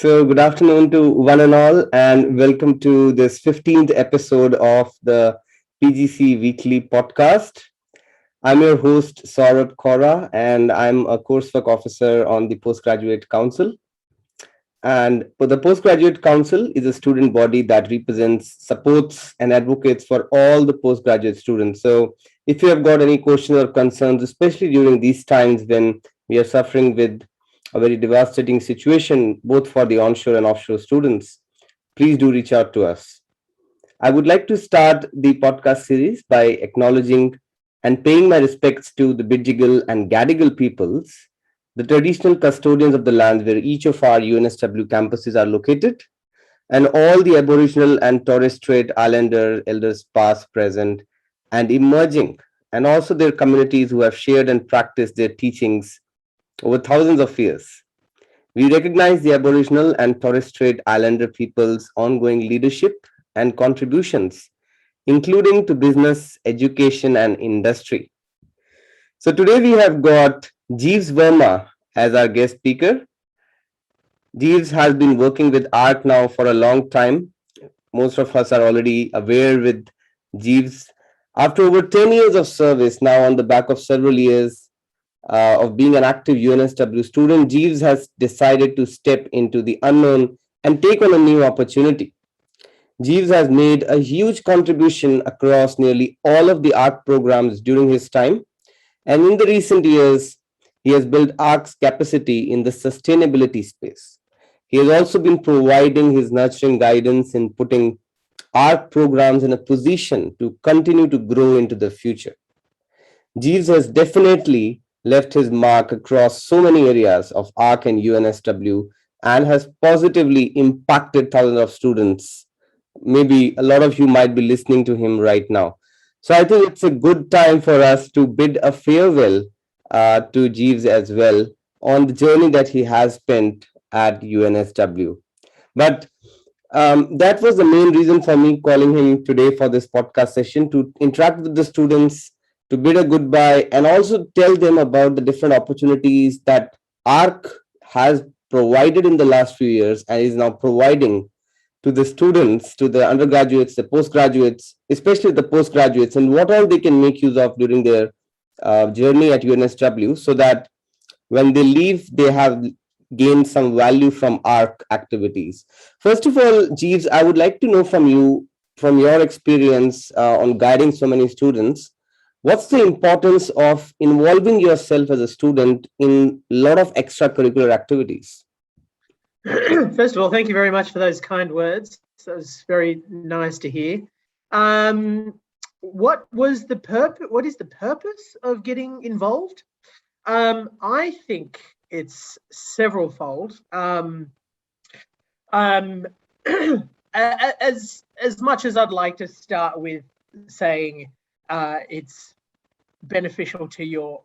So, good afternoon to one and all, and welcome to this 15th episode of the PGC Weekly Podcast. I'm your host, Saurabh Kaura, and I'm a coursework officer on the Postgraduate Council. And the Postgraduate Council is a student body that represents, supports, and advocates for all the postgraduate students. So, if you have got any questions or concerns, especially during these times when we are suffering with a very devastating situation, both for the onshore and offshore students, please do reach out to us. I would like to start the podcast series by acknowledging and paying my respects to the Bidjigal and Gadigal peoples, the traditional custodians of the lands where each of our UNSW campuses are located, and all the Aboriginal and Torres Strait Islander elders, past, present, and emerging, and also their communities who have shared and practiced their teachings over thousands of years. We recognize the Aboriginal and Torres Strait Islander people's ongoing leadership and contributions, including to business, education, and industry. So today we have got Jeeves Verma as our guest speaker. Jeeves has been working with art now for a long time. Most of us are already aware with Jeeves. After over 10 years of service, now on the back of several years of being an active UNSW student, Jeeves has decided to step into the unknown and take on a new opportunity. Jeeves has made a huge contribution across nearly all of the art programs during his time, and in the recent years, he has built ARC's capacity in the sustainability space. He has also been providing his nurturing guidance in putting art programs in a position to continue to grow into the future. Jeeves has definitely left his mark across so many areas of ARC and UNSW and has positively impacted thousands of students. Maybe a lot of you might be listening to him right now. So I think it's a good time for us to bid a farewell to Jeeves as well on the journey that he has spent at UNSW. But that was the main reason for me calling him today for this podcast session, to interact with the students, to bid a goodbye, and also tell them about the different opportunities that ARC has provided in the last few years and is now providing to the students, to the undergraduates, the postgraduates, especially the postgraduates, and what all they can make use of during their journey at UNSW, so that when they leave, they have gained some value from ARC activities. First of all, Jeeves, I would like to know from you, from your experience on guiding so many students, what's the importance of involving yourself as a student in a lot of extracurricular activities? First of all, thank you very much for those kind words. So it's very nice to hear. What is the purpose of getting involved? I think it's severalfold. As much as I'd like to start with saying it's beneficial to your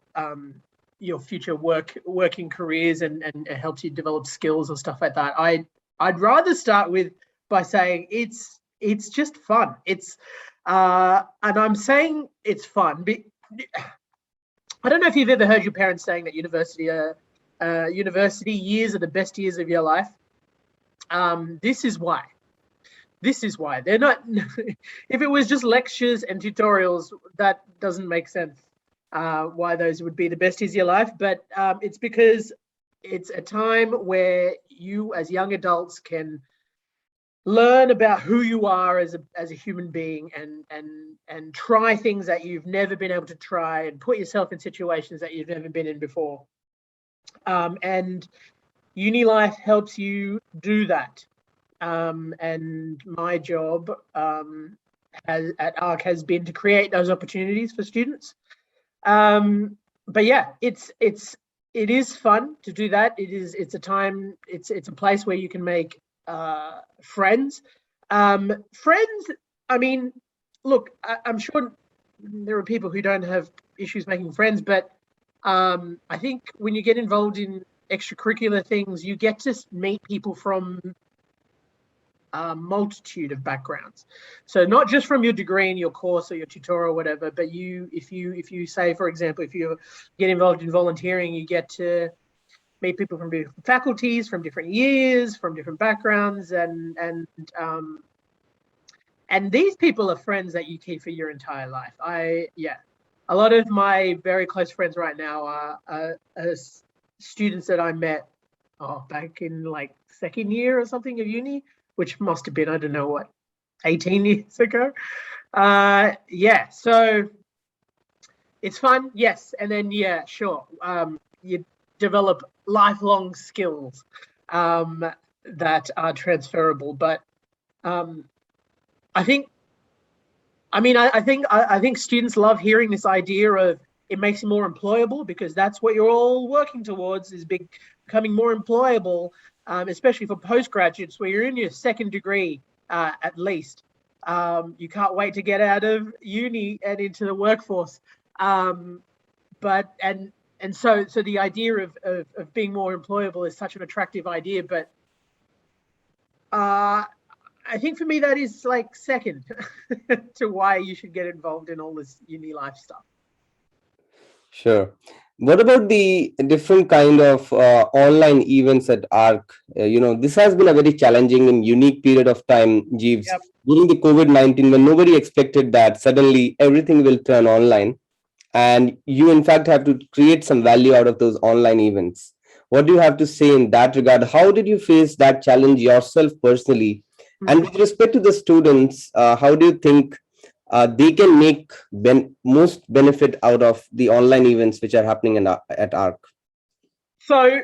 future working careers and helps you develop skills or stuff like that, I'd rather start by saying it's just fun. It's and I'm saying it's fun. I don't know if you've ever heard your parents saying that university years are the best years of your life. This is why. They're not. If it was just lectures and tutorials, that doesn't make sense. Why those would be the best years of your life, but it's because it's a time where you, as young adults, can learn about who you are as a human being, and try things that you've never been able to try, and put yourself in situations that you've never been in before. And uni life helps you do that. And my job at ARC has been to create those opportunities for students. But yeah, it is fun to do that. It's a time, it's a place where you can make friends. I mean, look, I'm sure there are people who don't have issues making friends, but I think when you get involved in extracurricular things, you get to meet people from a multitude of backgrounds. So not just from your degree and your course or your tutorial or whatever, but if you say, for example, if you get involved in volunteering, you get to meet people from different faculties, from different years, from different backgrounds, and these people are friends that you keep for your entire life. A lot of my very close friends right now are students that I met back in like second year or something of uni, which must have been, I don't know what, 18 years ago. So it's fun, yes. And then, sure, you develop lifelong skills that are transferable. But I think students love hearing this idea of it makes you more employable, because that's what you're all working towards, is becoming more employable, especially for postgraduates where you're in your second degree at least. You can't wait to get out of uni and into the workforce. So the idea of being more employable is such an attractive idea, but I think for me that is like second to why you should get involved in all this uni life stuff. Sure. What about the different kind of online events at ARC? This has been a very challenging and unique period of time, Jeeves. Yep. During the COVID-19, when nobody expected that suddenly everything will turn online, and you in fact have to create some value out of those online events. What do you have to say in that regard? How did you face that challenge yourself personally? And with respect to the students, how do you think they can make most benefit out of the online events which are happening at ARC? So,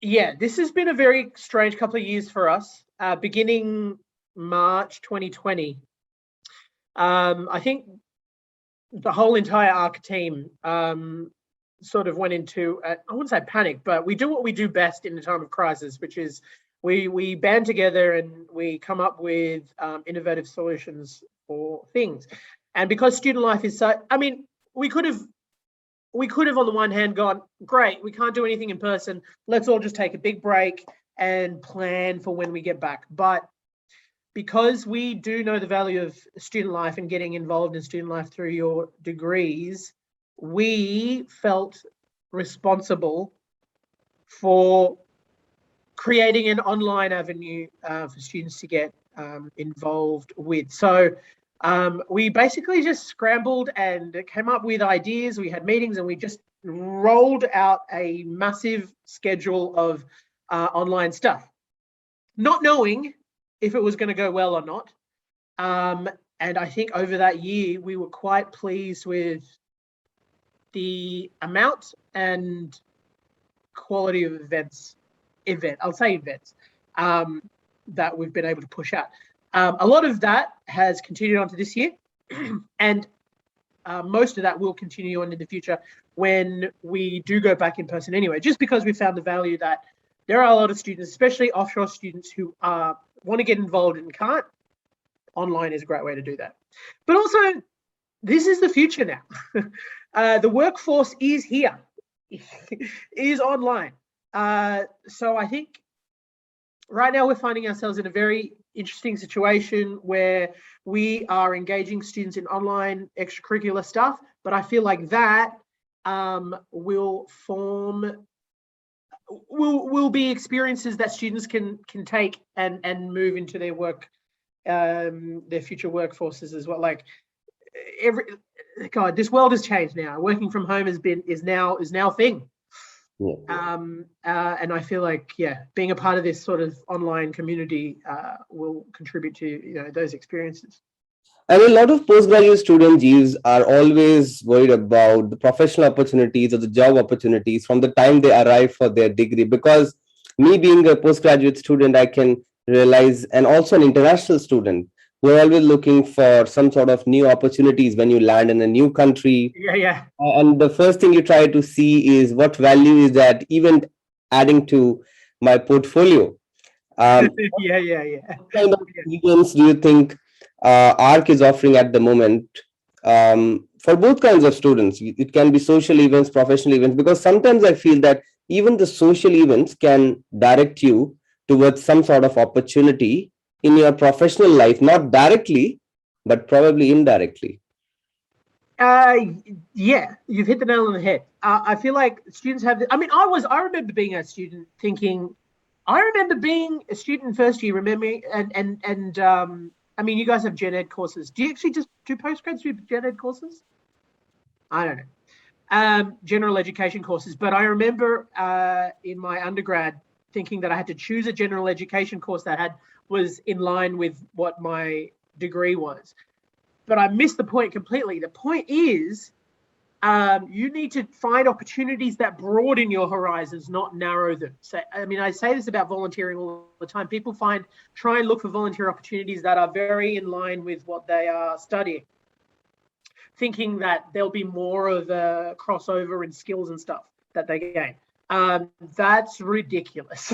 this has been a very strange couple of years for us. Beginning March 2020, I think the whole entire ARC team sort of went into, I wouldn't say panic, but we do what we do best in a time of crisis, which is we band together and we come up with innovative solutions for things. And because student life is so, we could have on the one hand gone, great, we can't do anything in person, let's all just take a big break and plan for when we get back. But because we do know the value of student life and getting involved in student life through your degrees, we felt responsible for creating an online avenue for students to get involved with. So we basically just scrambled and came up with ideas. We had meetings and we just rolled out a massive schedule of online stuff, not knowing if it was going to go well or not. And I think over that year, we were quite pleased with the amount and quality of events that we've been able to push out. A lot of that has continued on to this year, and most of that will continue on in the future when we do go back in person anyway, just because we found the value that there are a lot of students, especially offshore students, who want to get involved and can't. Online is a great way to do that. But also, this is the future now. The workforce is here, is online. So I think right now we're finding ourselves in a very interesting situation where we are engaging students in online extracurricular stuff, but I feel like that will be experiences that students can take and move into their work, their future workforces as well. Like this world has changed now. Working from home is now a thing. Yeah. And I feel like, being a part of this sort of online community will contribute to those experiences. And a lot of postgraduate students, Jeeves, are always worried about the professional opportunities or the job opportunities from the time they arrive for their degree. Because me being a postgraduate student, I can realize, and also an international student, we're always looking for some sort of new opportunities when you land in a new country. Yeah. And the first thing you try to see is what value is that even adding to my portfolio. What kind of events do you think ARC is offering at the moment for both kinds of students? It can be social events, professional events, because sometimes I feel that even the social events can direct you towards some sort of opportunity in your professional life, not directly, but probably indirectly. Yeah, you've hit the nail on the head. I feel like students have. I remember being a student thinking. I remember being a student in first year. Remember, you guys have gen ed courses. Do you actually just do postgrads do gen ed courses? I don't know. General education courses. But I remember in my undergrad thinking that I had to choose a general education course that was in line with what my degree was. But I missed the point completely. The point is, you need to find opportunities that broaden your horizons, not narrow them. So, I say this about volunteering all the time. People try and look for volunteer opportunities that are very in line with what they are studying, thinking that there'll be more of a crossover in skills and stuff that they gain. That's ridiculous.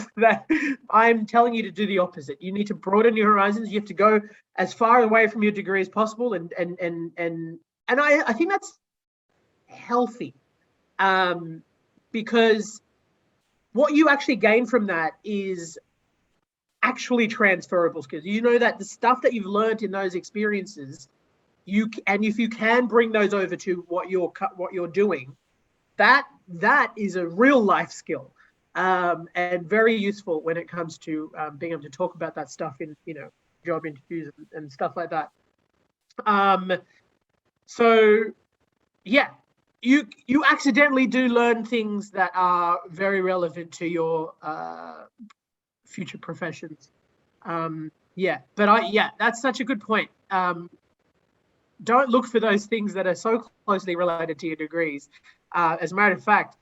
I'm telling you to do the opposite. You need to broaden your horizons. You have to go as far away from your degree as possible, and I think that's healthy, because what you actually gain from that is actually transferable skills. You know that the stuff that you've learned in those experiences, if you can bring those over to what you're doing, that is a real life skill, and very useful when it comes to being able to talk about that stuff in job interviews and stuff like that. So yeah, you accidentally do learn things that are very relevant to your future professions. That's such a good point. Don't look for those things that are so closely related to your degrees. As a matter of fact,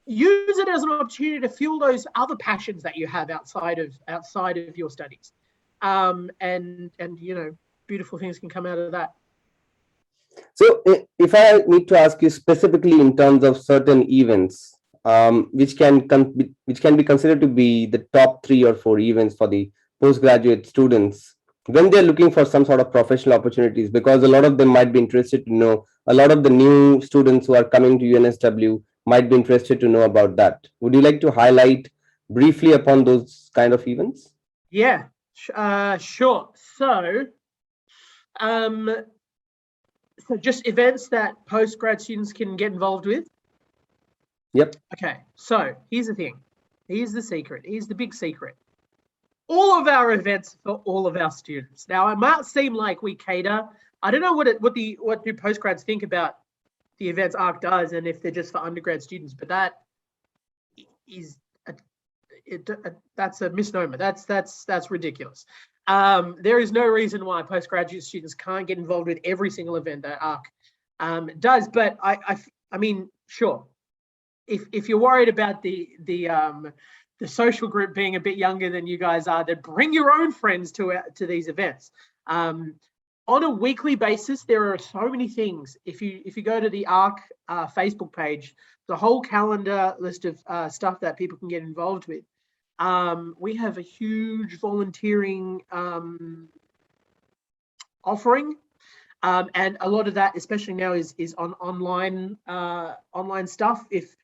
use it as an opportunity to fuel those other passions that you have outside of your studies, and beautiful things can come out of that. So, if I need to ask you specifically in terms of certain events, which can be considered to be the top 3 or 4 events for the postgraduate students when they're looking for some sort of professional opportunities, because a lot of them might be interested to know, a lot of the new students who are coming to UNSW might be interested to know about that. Would you like to highlight briefly upon those kind of events? Yeah, sure. So just events that postgrad students can get involved with? Yep. Okay, so here's the thing. Here's the secret. Here's the big secret. All of our events for all of our students. Now, it might seem like we cater. I don't know what do postgrads think about the events ARC does, and if they're just for undergrad students, but that is that's a misnomer. That's ridiculous. There is no reason why postgraduate students can't get involved with every single event that ARC does. But I mean, sure. If you're worried about the social group being a bit younger than you guys are, then bring your own friends to these events. On a weekly basis, there are so many things. If you go to the ARC Facebook page, the whole calendar list of stuff that people can get involved with. We have a huge volunteering offering, and a lot of that, especially now, is on online stuff. If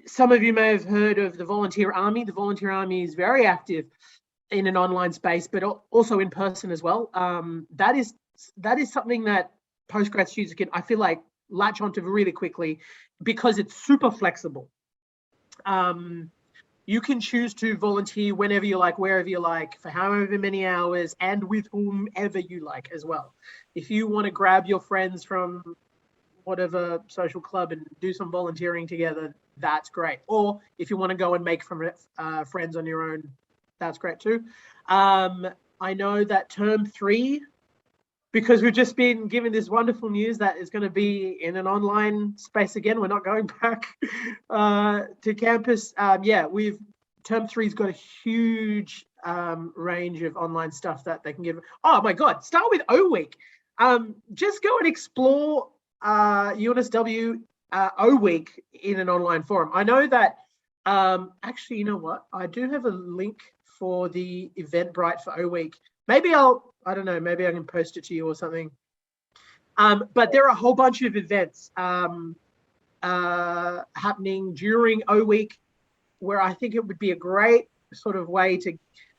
some of you may have heard of the Volunteer Army. The Volunteer Army is very active in an online space, but also in person as well. That is something that postgrad students can, I feel like, latch onto really quickly because it's super flexible. You can choose to volunteer whenever you like, wherever you like, for however many hours, and with whomever you like as well. If you want to grab your friends from whatever social club and do some volunteering together, that's great. Or if you want to go and make friends on your own, that's great too. I know that term 3, because we've just been given this wonderful news that it's going to be in an online space again. We're not going back to campus. Term 3's got a huge range of online stuff that they can get. Oh my God, start with O Week. Just go and explore UNSW O Week in an online forum. I know that, actually, you know what? I do have a link for the Eventbrite for O Week. Maybe I don't know, maybe I can post it to you or something. But there are a whole bunch of events happening during O Week where I think it would be a great sort of way to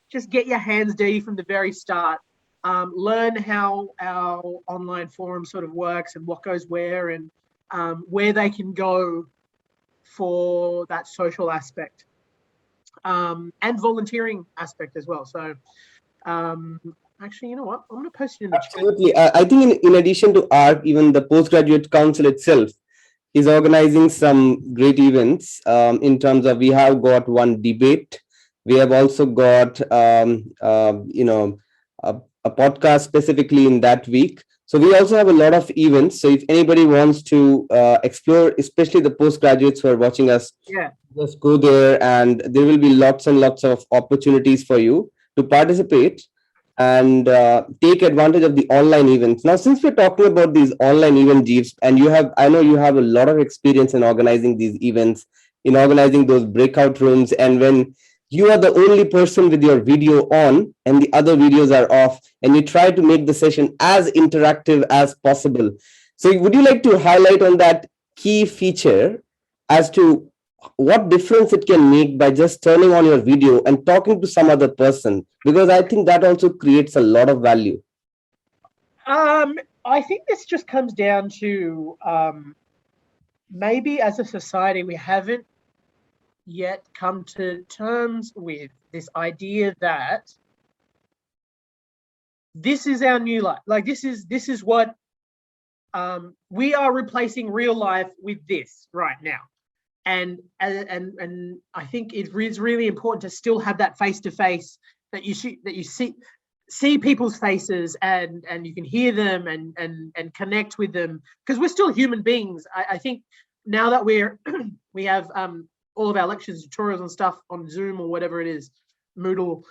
just get your hands dirty from the very start learn how our online forum sort of works and what goes where, and where they can go for that social aspect, and volunteering aspect as well. So actually, you know what? I'm going to post it in the chat. Absolutely. I think in addition to ARC, even the Postgraduate Council itself is organizing some great events, in terms of, we have got one debate. We have also got, a podcast specifically in that week. So we also have a lot of events. So if anybody wants to explore, especially the postgraduates who are watching us, Yeah. just go there, and there will be lots and lots of opportunities for you to participate and take advantage of the online events. Now, since we're talking about these online event, Jeeves, and I know you have a lot of experience in organizing these events, in organizing those breakout rooms, and when you are the only person with your video on and the other videos are off, and you try to make the session as interactive as possible. So would you like to highlight on that key feature as to what difference it can make by just turning on your video and talking to some other person? Because I think that also creates a lot of value. I think this just comes down to maybe as a society we haven't yet come to terms with this idea that this is our new life. Like this is what we are replacing real life with this right now. And I think it is really important to still have that face to face, that you see people's faces and you can hear them and connect with them, because we're still human beings. I think now that we have all of our lectures, tutorials and stuff on Zoom or whatever it is, Moodle,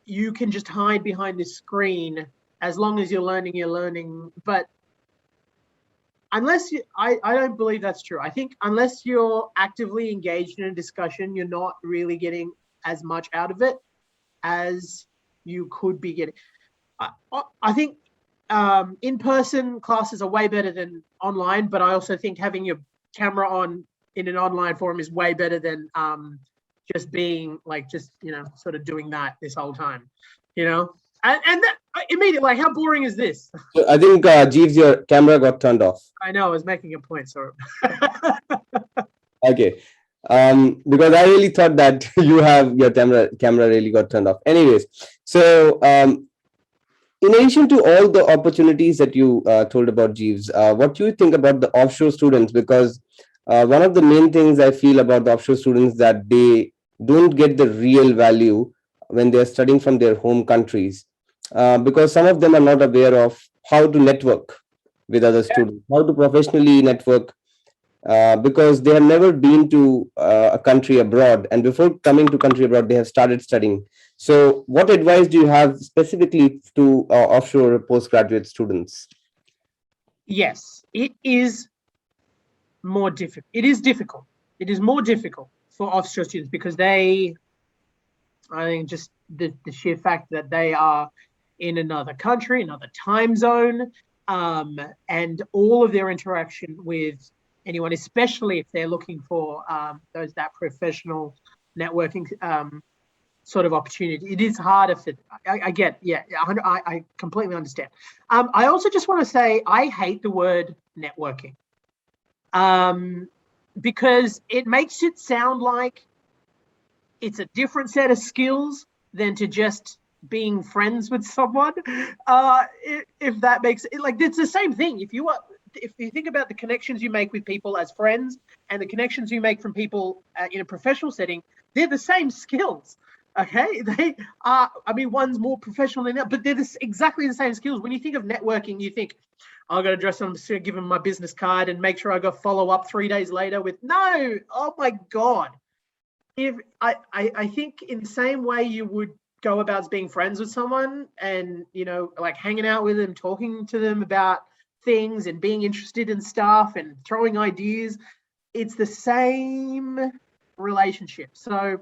you can just hide behind this screen. As long as you're learning, but unless I don't believe that's true. I think unless you're actively engaged in a discussion, you're not really getting as much out of it as you could be getting. I think in-person classes are way better than online, but I also think having your camera on in an online forum is way better than just being like, sort of doing that this whole time, And that immediately, like, how boring is this? So I think, Jeeves, your camera got turned off. I know, I was making a point, sorry. Okay. Because I really thought that you have your camera really got turned off. Anyways, so in addition to all the opportunities that you told about, Jeeves, what do you think about the offshore students? Because one of the main things I feel about the offshore students that they don't get the real value when they're studying from their home countries, because some of them are not aware of how to network with other students, how to professionally network, because they have never been to a country abroad, and before coming to country abroad they have started studying. So what advice do you have specifically to offshore postgraduate students? Yes, it is more difficult. It is difficult. It is more difficult for offshore students because I think just the sheer fact that they are in another country, another time zone, and all of their interaction with anyone, especially if they're looking for that professional networking sort of opportunity, it is harder for. I get, yeah, I completely understand. I also just want to say I hate the word networking, because it makes it sound like it's a different set of skills than to just being friends with someone. If that makes it, like, it's the same thing. If you think about the connections you make with people as friends and the connections you make from people in a professional setting, they're the same skills. Okay, they are. I mean, one's more professional than that, but they're exactly the same skills. When you think of networking, you think, I got to dress them, give them my business card, and make sure I got follow up 3 days later with no. Oh my God! If I think in the same way you would go about being friends with someone, and like hanging out with them, talking to them about things, and being interested in stuff, and throwing ideas, it's the same relationship. So,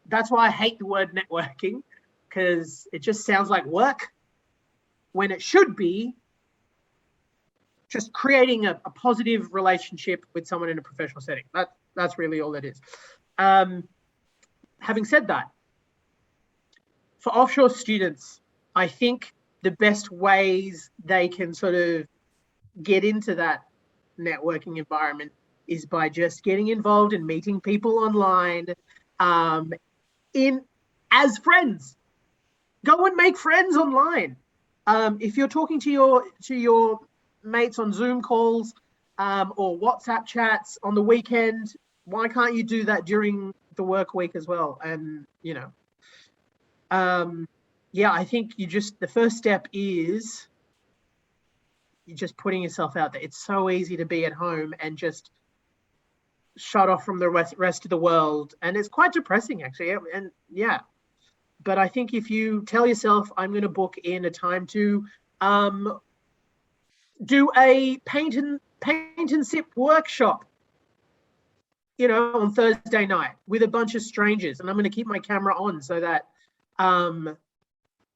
that's why I hate the word networking, because it just sounds like work when it should be just creating a positive relationship with someone in a professional setting. That's really all it is. Having said that, for offshore students, I think the best ways they can sort of get into that networking environment is by just getting involved and meeting people online, in as friends. Go and make friends online. If you're talking to your mates on Zoom calls, or WhatsApp chats on the weekend, why can't you do that during the work week as well? And I think the first step is you're just putting yourself out there. It's so easy to be at home and just shut off from the rest of the world, and it's quite depressing actually. And but I think if you tell yourself, I'm going to book in a time to do a paint and sip workshop, on Thursday night with a bunch of strangers, and I'm going to keep my camera on so that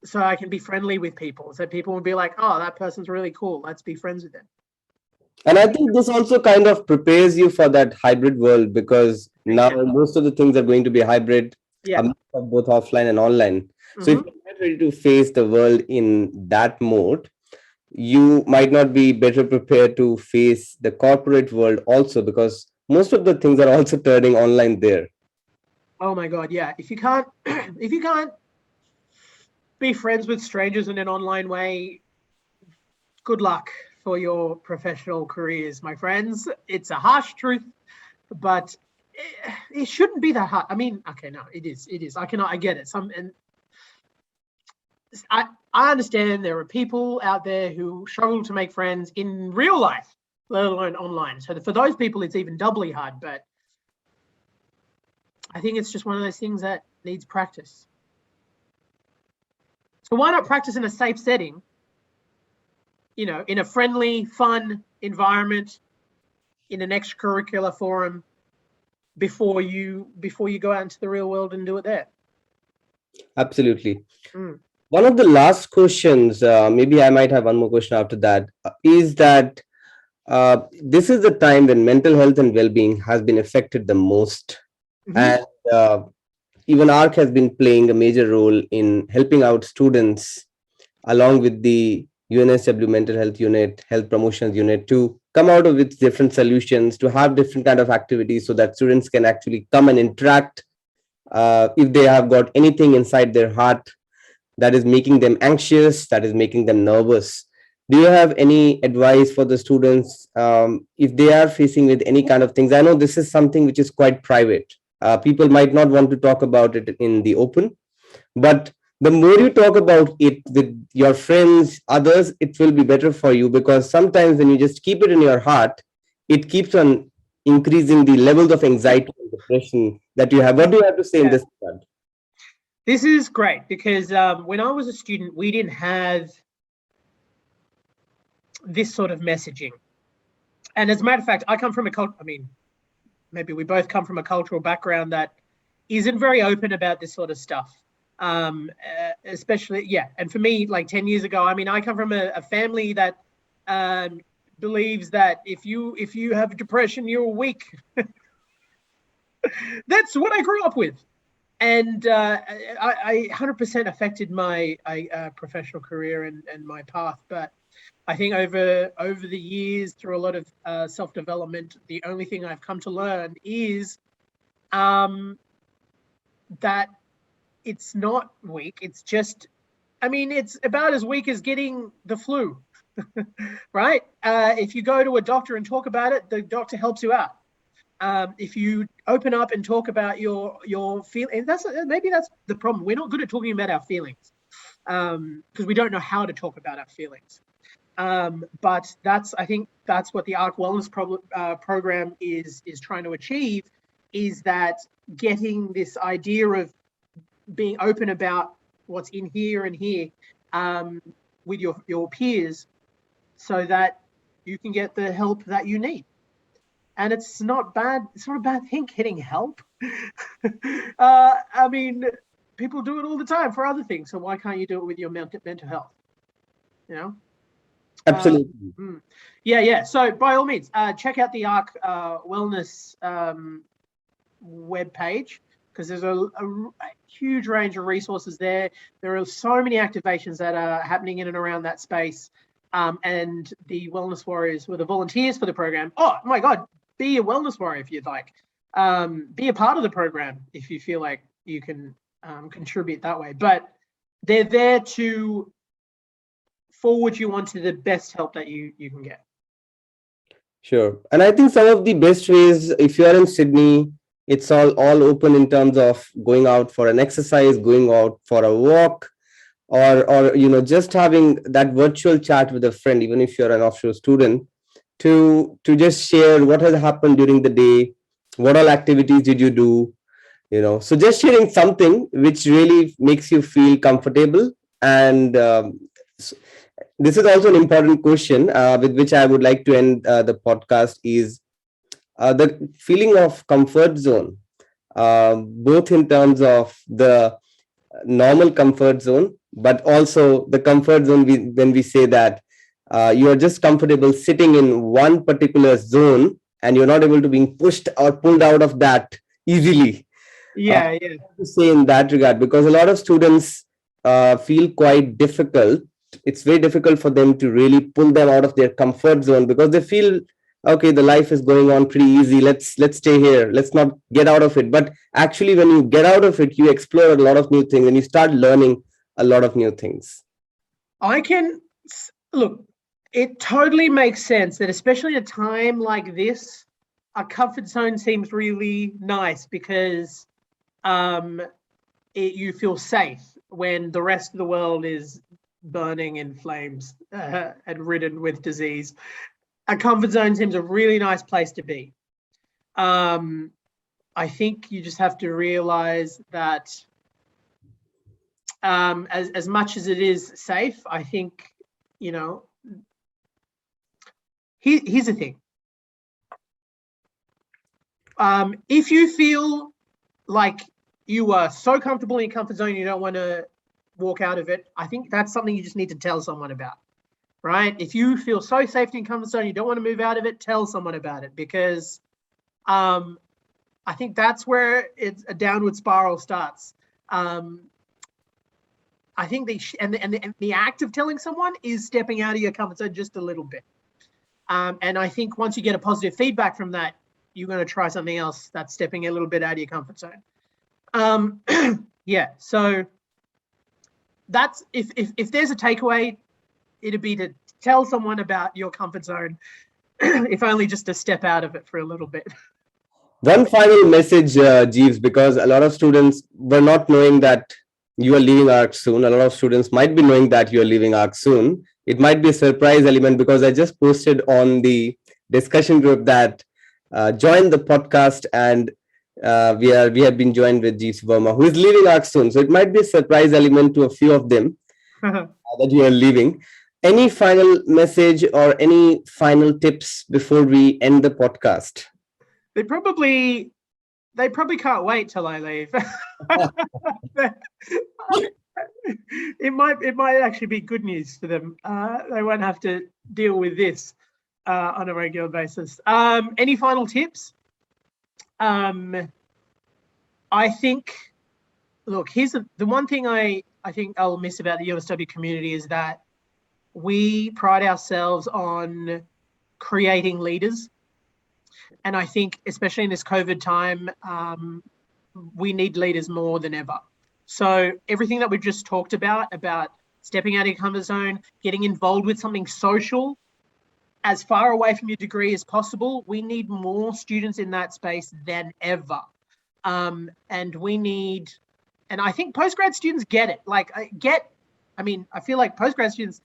so I can be friendly with people, so people will be like, oh, that person's really cool, let's be friends with them. And I think this also kind of prepares you for that hybrid world, because now most of the things are going to be hybrid, a mix of both offline and online. So if you're not ready to face the world in that mode, you might not be better prepared to face the corporate world also, because most of the things are also turning online there. Oh my God, yeah. If you can't be friends with strangers in an online way, good luck for your professional careers, my friends. It's a harsh truth, but it shouldn't be that hard. I mean, okay, no, it is. I get it. I understand there are people out there who struggle to make friends in real life, let alone online. So for those people, it's even doubly hard. But I think it's just one of those things that needs practice. So why not practice in a safe setting, in a friendly, fun environment, in an extracurricular forum, before you go out into the real world and do it there? Absolutely. One of the last questions, maybe I might have one more question after that, is that this is the time when mental health and well-being has been affected the most. And even ARC has been playing a major role in helping out students along with the UNSW mental health unit, health promotions unit, to come out with different solutions, to have different kind of activities so that students can actually come and interact if they have got anything inside their heart that is making them anxious, that is making them nervous. Do you have any advice for the students if they are facing with any kind of things? I know this is something which is quite private. People might not want to talk about it in the open, but the more you talk about it with your friends, others, it will be better for you, because sometimes when you just keep it in your heart, it keeps on increasing the levels of anxiety and depression that you have. What do you have to say in this regard? This is great, because when I was a student, we didn't have this sort of messaging. And as a matter of fact, I come from maybe we both come from a cultural background that isn't very open about this sort of stuff. Especially, and for me, like 10 years ago, I come from a family that believes that if you have depression, you're weak. That's what I grew up with. And I 100% affected my professional career and my path. But I think over the years, through a lot of self-development, the only thing I've come to learn is that it's not weak. It's just, it's about as weak as getting the flu, right? If you go to a doctor and talk about it, the doctor helps you out. If you open up and talk about your feelings, maybe that's the problem. We're not good at talking about our feelings because we don't know how to talk about our feelings. But I think that's what the ARC Wellness program is trying to achieve, is that getting this idea of being open about what's in here and here with your peers, so that you can get the help that you need. And it's not bad. It's not a bad thing getting help. People do it all the time for other things. So why can't you do it with your mental health? Absolutely. So by all means, check out the ARC Wellness webpage. because there's a huge range of resources there. There are so many activations that are happening in and around that space. And the Wellness Warriors were the volunteers for the program. Oh my God, be a Wellness Warrior if you'd like. Be a part of the program if you feel like you can contribute that way. But they're there to forward you onto the best help that you can get. Sure. And I think some of the best ways, if you are in Sydney, it's all open in terms of going out for an exercise, going out for a walk, or just having that virtual chat with a friend, even if you're an offshore student, to just share what has happened during the day, what all activities did you do, so just sharing something which really makes you feel comfortable. And this is also an important question with which I would like to end the podcast is the feeling of comfort zone, both in terms of the normal comfort zone, but also the comfort zone when we say that you are just comfortable sitting in one particular zone and you're not able to being pushed or pulled out of that easily. Yeah. To say in that regard, because a lot of students feel quite difficult. It's very difficult for them to really pull them out of their comfort zone because they feel, okay, the life is going on pretty easy. Let's stay here. Let's not get out of it. But actually, when you get out of it, you explore a lot of new things and you start learning a lot of new things. Look, it totally makes sense that especially at a time like this, a comfort zone seems really nice because you feel safe when the rest of the world is burning in flames and ridden with disease. A comfort zone seems a really nice place to be. I think you just have to realize that as much as it is safe, I think, here's the thing. If you feel like you are so comfortable in your comfort zone, you don't want to walk out of it, I think that's something you just need to tell someone about, right? If you feel so safe in your comfort zone, you don't want to move out of it, tell someone about it, because I think that's where it's a downward spiral starts. I think the act of telling someone is stepping out of your comfort zone just a little bit. And I think once you get a positive feedback from that, you're going to try something else that's stepping a little bit out of your comfort zone. Yeah, so that's if there's a takeaway, it'd be to tell someone about your comfort zone, if only just to step out of it for a little bit. One final message, Jeeves, because a lot of students were not knowing that you are leaving ARC soon. A lot of students might be knowing that you are leaving ARC soon. It might be a surprise element because I just posted on the discussion group that join the podcast, and we have been joined with Jeeves Verma, who is leaving ARC soon. So it might be a surprise element to a few of them that you are leaving. Any final message or any final tips before we end the podcast? They probably can't wait till I leave. It might actually be good news for them. They won't have to deal with this on a regular basis. Any final tips? I think, look, here's the one thing I think I'll miss about the UNSW community is that we pride ourselves on creating leaders. And I think, especially in this COVID time, we need leaders more than ever. So everything that we've just talked about stepping out of your comfort zone, getting involved with something social, as far away from your degree as possible, we need more students in that space than ever. And I think postgrad students get it. I feel like postgrad students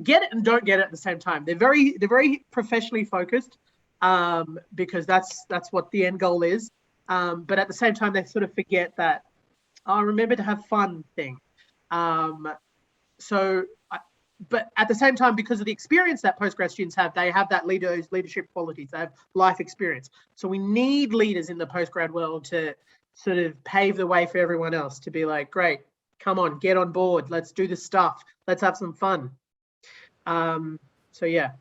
get it and don't get it at the same time. They're very professionally focused. Because that's what the end goal is. But at the same time, they sort of forget that, remember to have fun thing. But at the same time, because of the experience that postgrad students have, they have that leadership qualities, they have life experience. So we need leaders in the postgrad world to sort of pave the way for everyone else to be like, great, come on, get on board. Let's do this stuff. Let's have some fun. So yeah,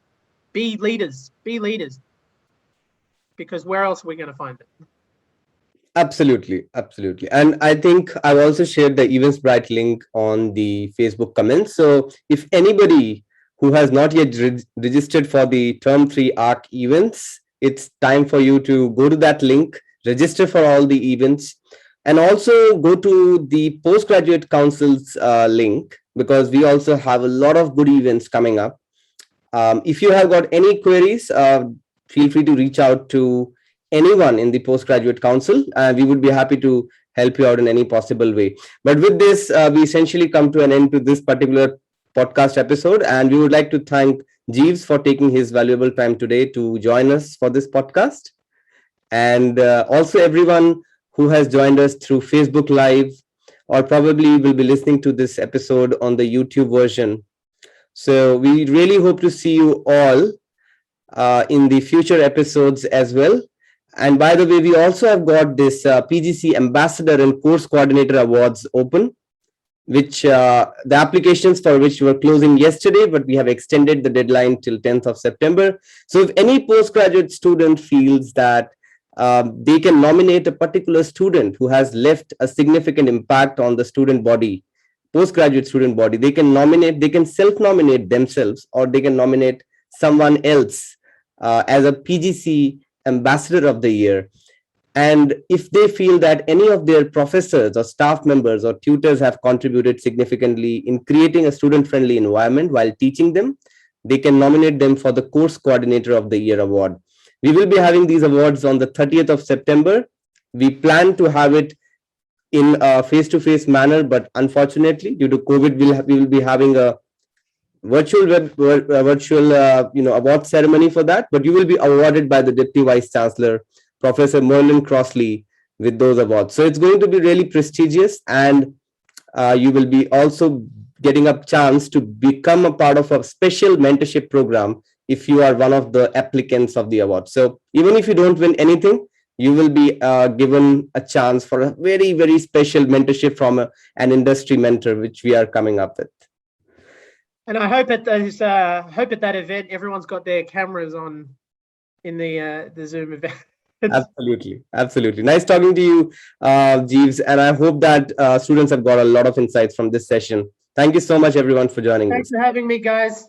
be leaders. Because where else are we going to find it? Absolutely, absolutely. And I think I've also shared the Events link on the Facebook comments. So if anybody who has not yet registered for the Term 3 ARC events, it's time for you to go to that link, register for all the events, and also go to the Postgraduate Council's link, because we also have a lot of good events coming up. If you have got any queries, feel free to reach out to anyone in the Postgraduate Council, and we would be happy to help you out in any possible way. But with this, we essentially come to an end to this particular podcast episode, and we would like to thank Jeeves for taking his valuable time today to join us for this podcast, and also everyone who has joined us through Facebook Live, or probably will be listening to this episode on the YouTube version. So we really hope to see you all in the future episodes as well. And by the way, we also have got this PGC Ambassador and Course Coordinator Awards open, which the applications for which were closing yesterday, but we have extended the deadline till 10th of September. So if any postgraduate student feels that they can nominate a particular student who has left a significant impact on the student body, postgraduate student body, they can self-nominate themselves, or they can nominate someone else as a PGC Ambassador of the Year. And if they feel that any of their professors or staff members or tutors have contributed significantly in creating a student-friendly environment while teaching them, they can nominate them for the Course Coordinator of the Year award. We will be having these awards on the 30th of September. We plan to have it in a face-to-face manner, but unfortunately, due to COVID, we will be having a virtual award ceremony for that. But you will be awarded by the Deputy Vice Chancellor, Professor Merlin Crossley, with those awards. So it's going to be really prestigious, and you will be also getting a chance to become a part of a special mentorship program if you are one of the applicants of the award. So even if you don't win anything, you will be given a chance for a very, very special mentorship from an industry mentor, which we are coming up with. And I hope at that event, everyone's got their cameras on in the Zoom event. Absolutely. Absolutely. Nice talking to you, Jeeves. And I hope that students have got a lot of insights from this session. Thank you so much, everyone, for joining us. Thanks for having me, guys.